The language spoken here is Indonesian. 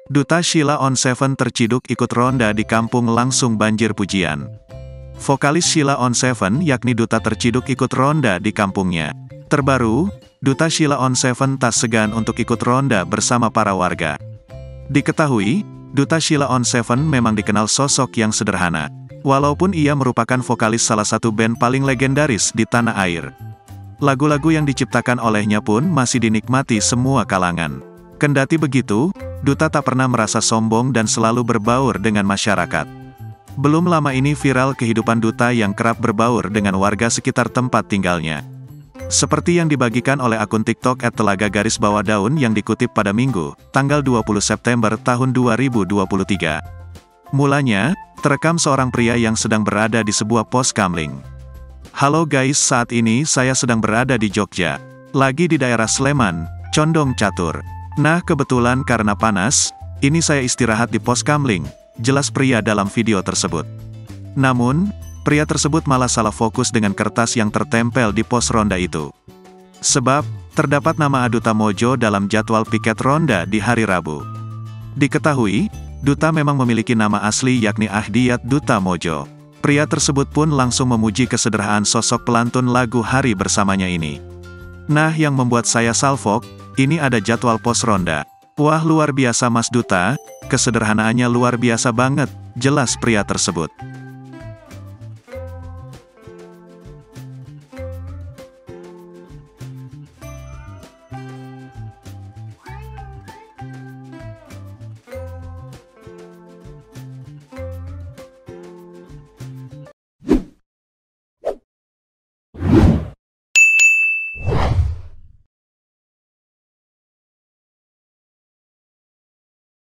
Duta Sheila on 7 terciduk ikut ronda di kampung langsung banjir pujian. Vokalis Sheila on 7 yakni Duta terciduk ikut ronda di kampungnya. Terbaru, Duta Sheila on 7 tak segan untuk ikut ronda bersama para warga. Diketahui, Duta Sheila on 7 memang dikenal sosok yang sederhana. Walaupun ia merupakan vokalis salah satu band paling legendaris di tanah air. Lagu-lagu yang diciptakan olehnya pun masih dinikmati semua kalangan. Kendati begitu, Duta tak pernah merasa sombong dan selalu berbaur dengan masyarakat. Belum lama ini viral kehidupan Duta yang kerap berbaur dengan warga sekitar tempat tinggalnya. Seperti yang dibagikan oleh akun TikTok @telaga_daun yang dikutip pada Minggu, tanggal 20 September tahun 2023. Mulanya, terekam seorang pria yang sedang berada di sebuah pos kamling. "Halo guys, saat ini saya sedang berada di Jogja. Lagi di daerah Sleman, Condong Catur. Nah kebetulan karena panas, ini saya istirahat di pos kamling," jelas pria dalam video tersebut. Namun, pria tersebut malah salah fokus dengan kertas yang tertempel di pos ronda itu. Sebab, terdapat nama Duta Mojo dalam jadwal piket ronda di hari Rabu. Diketahui, Duta memang memiliki nama asli yakni Ahdiyat Duta Mojo. Pria tersebut pun langsung memuji kesederhanaan sosok pelantun lagu Hari Bersamanya ini. "Nah yang membuat saya salfok, ini ada jadwal pos ronda. Wah luar biasa Mas Duta, kesederhanaannya luar biasa banget," jelas pria tersebut.